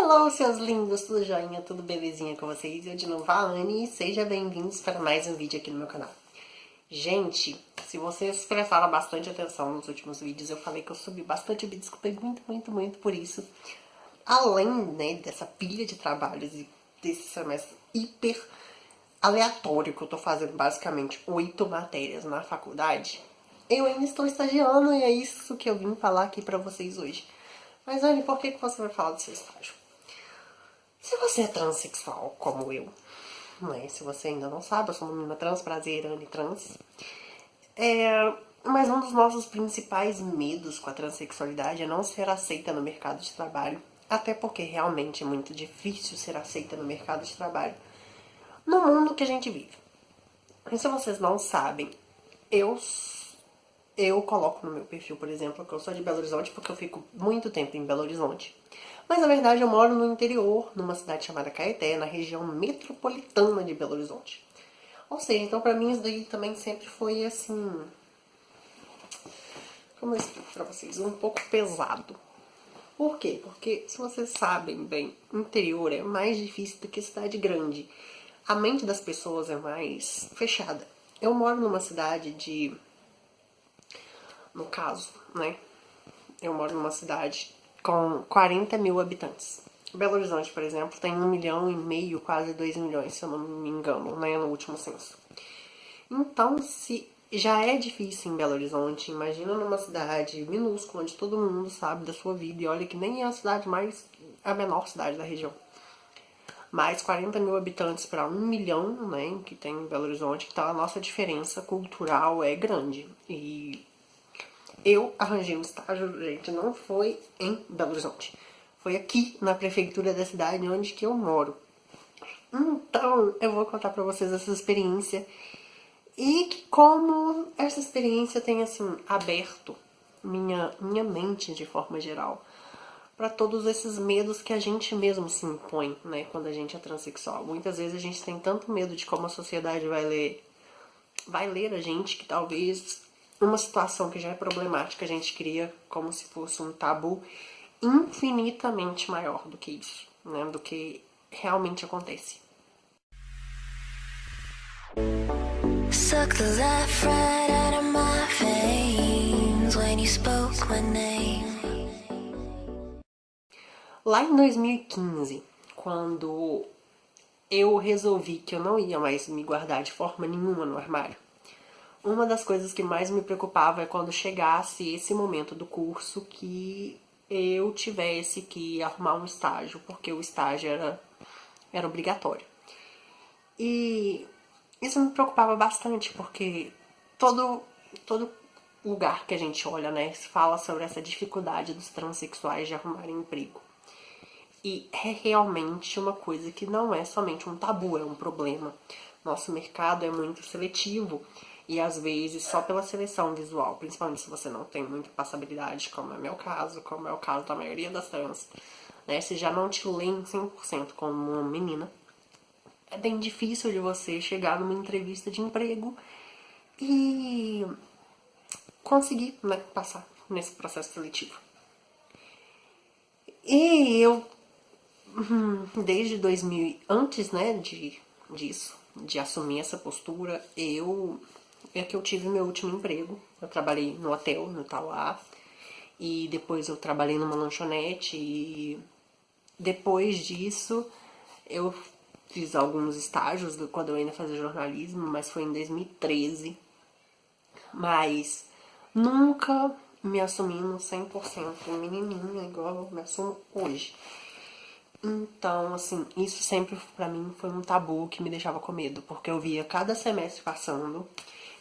Hello, seus lindos, tudo joinha, tudo belezinha com vocês? Eu de novo, a Anne, e sejam bem-vindos para mais um vídeo aqui no meu canal. Gente, se vocês prestaram bastante atenção nos últimos vídeos, eu falei que eu subi bastante vídeos, desculpei muito por isso. Além, né, dessa pilha de trabalhos e desse semestre hiper aleatório que eu tô fazendo basicamente 8 matérias na faculdade, eu ainda estou estagiando e é isso que eu vim falar aqui pra vocês hoje. Mas, Anne, por que você vai falar do seu estágio? Se você é transexual, como eu, né? Se você ainda não sabe, eu sou uma menina trans, prazer, Anne trans. Mas um dos nossos principais medos com a transexualidade é não ser aceita no mercado de trabalho. Até porque realmente é muito difícil ser aceita no mercado de trabalho no mundo que a gente vive. E se vocês não sabem, eu coloco no meu perfil, por exemplo, que eu sou de Belo Horizonte porque eu fico muito tempo em Belo Horizonte. Mas na verdade eu moro no interior, numa cidade chamada Caeté, na região metropolitana de Belo Horizonte. Ou seja, então pra mim isso daí também sempre foi assim... Como eu explico pra vocês? Um pouco pesado. Por quê? Porque, se vocês sabem bem, interior é mais difícil do que cidade grande. A mente das pessoas é mais fechada. Eu moro numa cidade de... No caso, né? Eu moro numa cidade com 40 mil habitantes. Belo Horizonte, por exemplo, tem 1,5 milhão, quase 2 milhões, se eu não me engano, né, no último censo. Então, se já é difícil em Belo Horizonte, imagina numa cidade minúscula, onde todo mundo sabe da sua vida, e olha que nem é a menor cidade da região. Mais 40 mil habitantes para 1 milhão, né, que tem em Belo Horizonte, então a nossa diferença cultural é grande. E eu arranjei um estágio, gente, não foi em Belo Horizonte. Foi aqui, na prefeitura da cidade onde que eu moro. Então, eu vou contar pra vocês essa experiência. E como essa experiência tem, assim, aberto minha mente de forma geral. Pra todos esses medos que a gente mesmo se impõe, né, quando a gente é transexual. Muitas vezes a gente tem tanto medo de como a sociedade vai ler a gente, que talvez uma situação que já é problemática a gente cria como se fosse um tabu infinitamente maior do que isso, né? Do que realmente acontece. Suck the life right out of my veins when you spoke my name. Lá em 2015, quando eu resolvi que eu não ia mais me guardar de forma nenhuma no armário, uma das coisas que mais me preocupava é quando chegasse esse momento do curso que eu tivesse que arrumar um estágio, porque o estágio era obrigatório. E isso me preocupava bastante, porque todo lugar que a gente olha, né, fala sobre essa dificuldade dos transexuais de arrumarem emprego. E é realmente uma coisa que não é somente um tabu, é um problema. Nosso mercado é muito seletivo e às vezes só pela seleção visual, principalmente se você não tem muita passabilidade, como é meu caso, como é o caso da maioria das trans, né? Se já não te leem 100% como uma menina, é bem difícil de você chegar numa entrevista de emprego e conseguir, né, passar nesse processo seletivo. E eu desde 2000, antes, né, disso, de assumir essa postura, é que eu tive meu último emprego. Eu trabalhei no hotel, no Tauá, e depois eu trabalhei numa lanchonete, e depois disso eu fiz alguns estágios quando eu ainda fazia jornalismo, mas foi em 2013. Mas nunca me assumindo 100% menininha, igual eu me assumo hoje. Então, assim, isso sempre pra mim foi um tabu que me deixava com medo, porque eu via cada semestre passando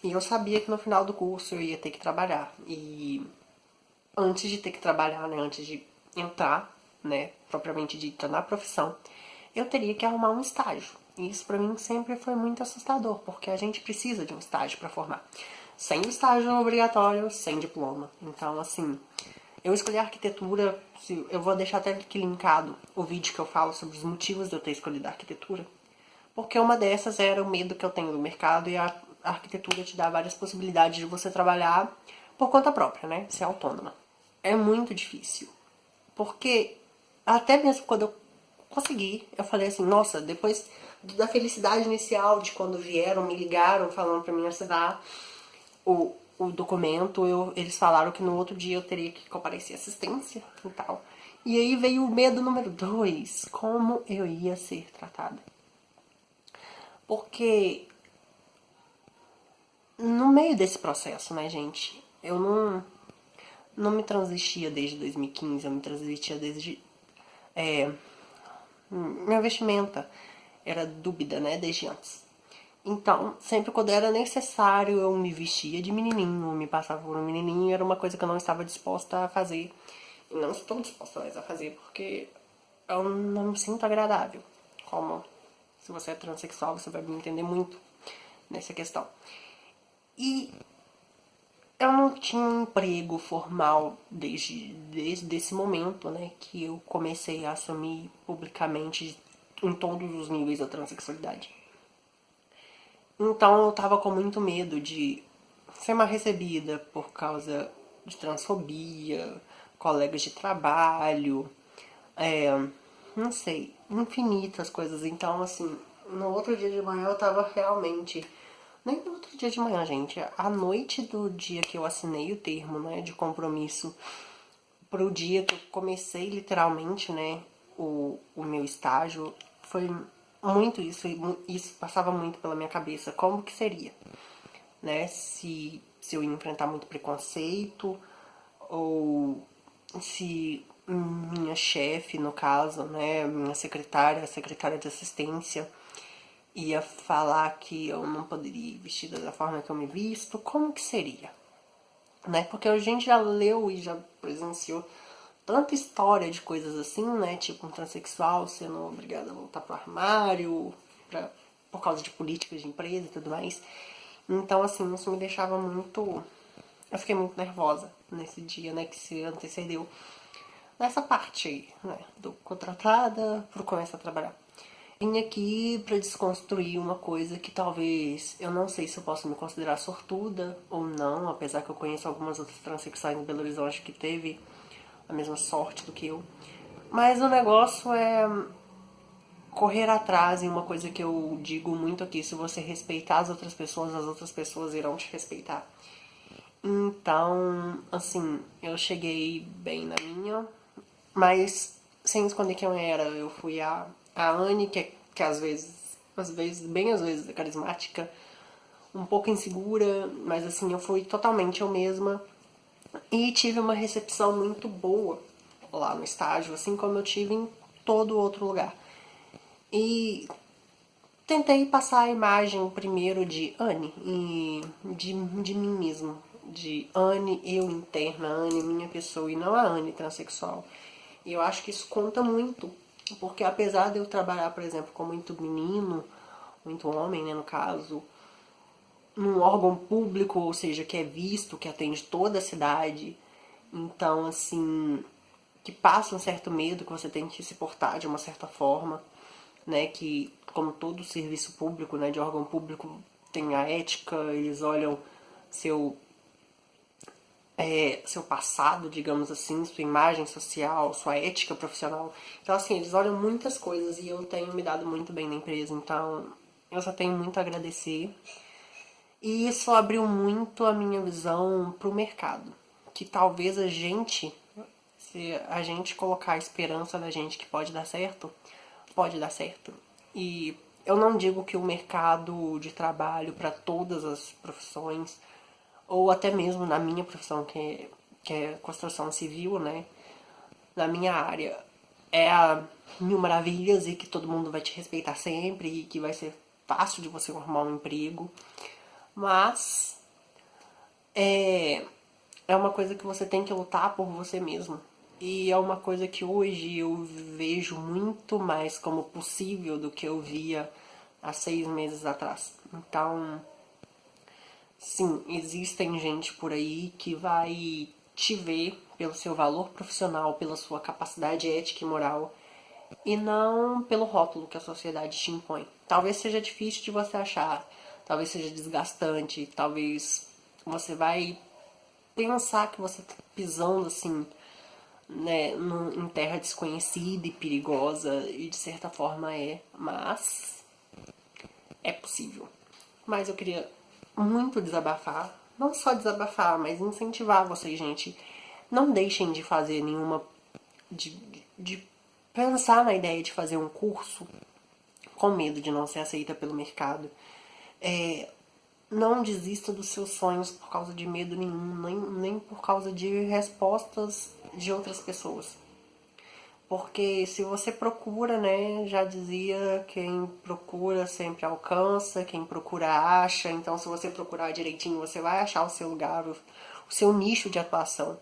e eu sabia que no final do curso eu ia ter que trabalhar. E antes de ter que trabalhar, né, antes de entrar, né, propriamente dita na profissão, eu teria que arrumar um estágio. E isso pra mim sempre foi muito assustador, porque a gente precisa de um estágio pra formar. Sem o estágio obrigatório, sem diploma. Então, assim, eu escolhi arquitetura, eu vou deixar até aqui linkado o vídeo que eu falo sobre os motivos de eu ter escolhido a arquitetura. Porque uma dessas era o medo que eu tenho do mercado e a arquitetura te dá várias possibilidades de você trabalhar por conta própria, né? Ser autônoma. É muito difícil. Porque até mesmo quando eu consegui. Eu falei assim, nossa, depois da felicidade inicial de quando vieram, me ligaram falando pra mim assinar o documento, eles falaram que no outro dia eu teria que comparecer assistência e tal. E aí veio o medo número 2, como eu ia ser tratada. Porque no meio desse processo, né, gente, eu não me transvestia desde 2015, eu me transvestia desde... minha vestimenta era dúbida, né, desde antes. Então, sempre quando era necessário, eu me vestia de menininho, me passava por um menininho, era uma coisa que eu não estava disposta a fazer. E não estou disposta mais a fazer, porque eu não me sinto agradável. Como, se você é transexual, você vai me entender muito nessa questão. E eu não tinha um emprego formal desde esse momento, né, que eu comecei a assumir publicamente em todos os níveis da transexualidade. Então eu tava com muito medo de ser mal recebida por causa de transfobia, colegas de trabalho, não sei, infinitas coisas. Então, assim, no outro dia de manhã eu tava realmente... Nem no outro dia de manhã, gente. À noite do dia que eu assinei o termo, né, de compromisso, pro dia que eu comecei literalmente, né, o meu estágio, foi muito isso, e isso passava muito pela minha cabeça. Como que seria, né, se eu ia enfrentar muito preconceito, ou se minha chefe, no caso, né, minha secretária, a secretária de assistência, ia falar que eu não poderia ir vestida da forma que eu me visto, como que seria? Né? Porque a gente já leu e já presenciou tanta história de coisas assim, né? Tipo um transexual sendo obrigado a voltar pro armário por causa de políticas de empresa e tudo mais. Então, assim, isso me deixava muito... Eu fiquei muito nervosa nesse dia, né? Que se antecedeu nessa parte aí, né? Do contratada pro começar a trabalhar. Vim aqui pra desconstruir uma coisa que talvez... Eu não sei se eu posso me considerar sortuda ou não, apesar que eu conheço algumas outras transexuais em Belo Horizonte que teve a mesma sorte do que eu. Mas o negócio é correr atrás, e uma coisa que eu digo muito aqui, se você respeitar as outras pessoas irão te respeitar. Então, assim, eu cheguei bem na minha, mas sem esconder quem eu era. Eu fui a Anne, que bem às vezes, é carismática, um pouco insegura, mas assim, eu fui totalmente eu mesma. E tive uma recepção muito boa lá no estágio, assim como eu tive em todo outro lugar. E tentei passar a imagem primeiro de Anne, e de mim mesmo. De Anne, eu interna, Anne, minha pessoa, e não a Anne transexual. E eu acho que isso conta muito, porque apesar de eu trabalhar, por exemplo, com muito menino, muito homem, né, no caso, num órgão público, ou seja, que é visto, que atende toda a cidade, então, assim, que passa um certo medo, que você tem que se portar de uma certa forma, né, que como todo serviço público, né, de órgão público, tem a ética, eles olham seu seu passado, digamos assim, sua imagem social, sua ética profissional. Então, assim, eles olham muitas coisas e eu tenho me dado muito bem na empresa, então eu só tenho muito a agradecer. E isso abriu muito a minha visão pro mercado, que talvez a gente, se a gente colocar a esperança da gente que pode dar certo, pode dar certo. E eu não digo que o mercado de trabalho para todas as profissões, ou até mesmo na minha profissão, que é construção civil, né? Na minha área, é a mil maravilhas e que todo mundo vai te respeitar sempre e que vai ser fácil de você arrumar um emprego. Mas é uma coisa que você tem que lutar por você mesmo. E é uma coisa que hoje eu vejo muito mais como possível do que eu via há 6 meses atrás. Então, sim, existem gente por aí que vai te ver pelo seu valor profissional, pela sua capacidade ética e moral, e não pelo rótulo que a sociedade te impõe. Talvez seja difícil de você achar, talvez seja desgastante, talvez você vai pensar que você tá pisando assim né, em terra desconhecida e perigosa, e de certa forma mas é possível. Mas eu queria muito desabafar, não só desabafar, mas incentivar vocês, gente. Não deixem de fazer nenhuma, de pensar na ideia de fazer um curso com medo de não ser aceita pelo mercado. Não desista dos seus sonhos por causa de medo nenhum, nem por causa de respostas de outras pessoas. Porque se você procura, né, já dizia, quem procura sempre alcança, quem procura acha. Então, se você procurar direitinho, você vai achar o seu lugar, o seu nicho de atuação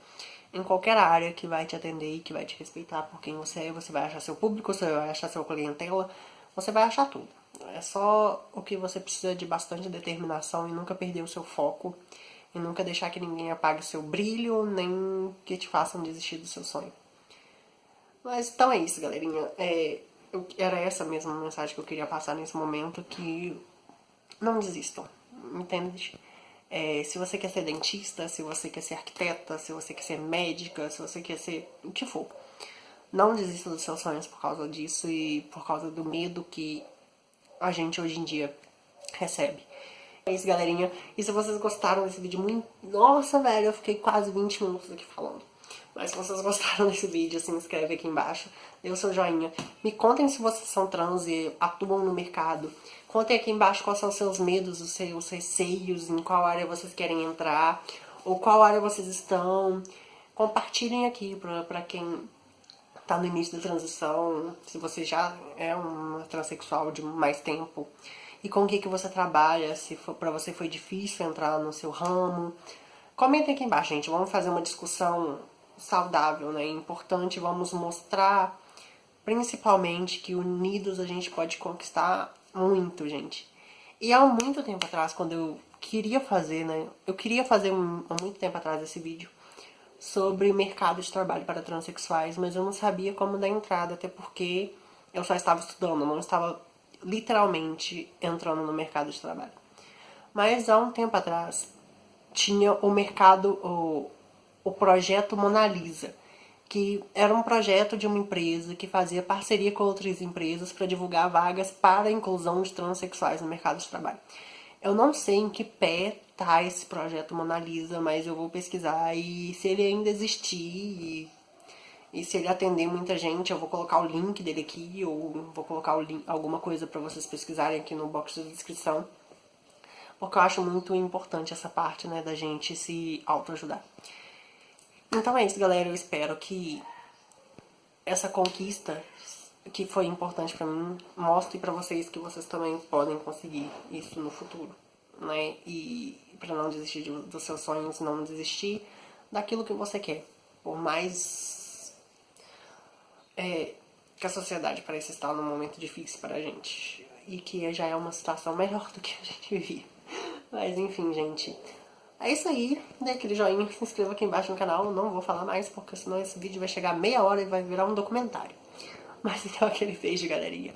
em qualquer área que vai te atender e que vai te respeitar por quem você é. Você vai achar seu público, você vai achar sua clientela, você vai achar tudo. É só o que você precisa de bastante determinação e nunca perder o seu foco e nunca deixar que ninguém apague o seu brilho, nem que te façam desistir do seu sonho. Mas então é isso, galerinha. Era essa mesma mensagem que eu queria passar nesse momento, que não desistam, entende? Se você quer ser dentista, se você quer ser arquiteta, se você quer ser médica, se você quer ser o que for, não desista dos seus sonhos por causa disso e por causa do medo que a gente hoje em dia recebe. É isso, galerinha. E se vocês gostaram desse vídeo muito... Nossa, velho, eu fiquei quase 20 minutos aqui falando. Mas se vocês gostaram desse vídeo, se inscreve aqui embaixo, dê o seu joinha. Me contem se vocês são trans e atuam no mercado. Contem aqui embaixo quais são os seus medos, os seus receios, em qual área vocês querem entrar, ou qual área vocês estão. Compartilhem aqui pra quem tá no início da transição, se você já é uma transexual de mais tempo, e com o que você trabalha, se pra você foi difícil entrar no seu ramo. Comentem aqui embaixo, gente. Vamos fazer uma discussão saudável, né? Importante. Vamos mostrar, principalmente, que unidos a gente pode conquistar muito, gente. E há muito tempo atrás, quando eu queria fazer, né? Eu queria fazer há muito tempo atrás esse vídeo sobre mercado de trabalho para transexuais, mas eu não sabia como dar entrada, até porque eu só estava estudando, não estava literalmente entrando no mercado de trabalho. Mas há um tempo atrás tinha o mercado, o projeto Mona Lisa, que era um projeto de uma empresa que fazia parceria com outras empresas para divulgar vagas para a inclusão de transexuais no mercado de trabalho. Eu não sei em que pé tá esse projeto Mona Lisa, mas eu vou pesquisar e se ele ainda existir e se ele atender muita gente, eu vou colocar o link dele aqui ou vou colocar alguma coisa para vocês pesquisarem aqui no box de descrição. Porque eu acho muito importante essa parte, né, da gente se autoajudar. Então é isso, galera. Eu espero que essa conquista, que foi importante pra mim, mostre pra vocês que vocês também podem conseguir isso no futuro, né? E pra não desistir dos seus sonhos, não desistir daquilo que você quer. Por mais que a sociedade pareça estar num momento difícil pra gente. E que já é uma situação melhor do que a gente vivia. Mas enfim, gente. É isso aí, dê aquele joinha, se inscreva aqui embaixo no canal, não vou falar mais, porque senão esse vídeo vai chegar a meia hora e vai virar um documentário. Mas então aquele beijo, galerinha.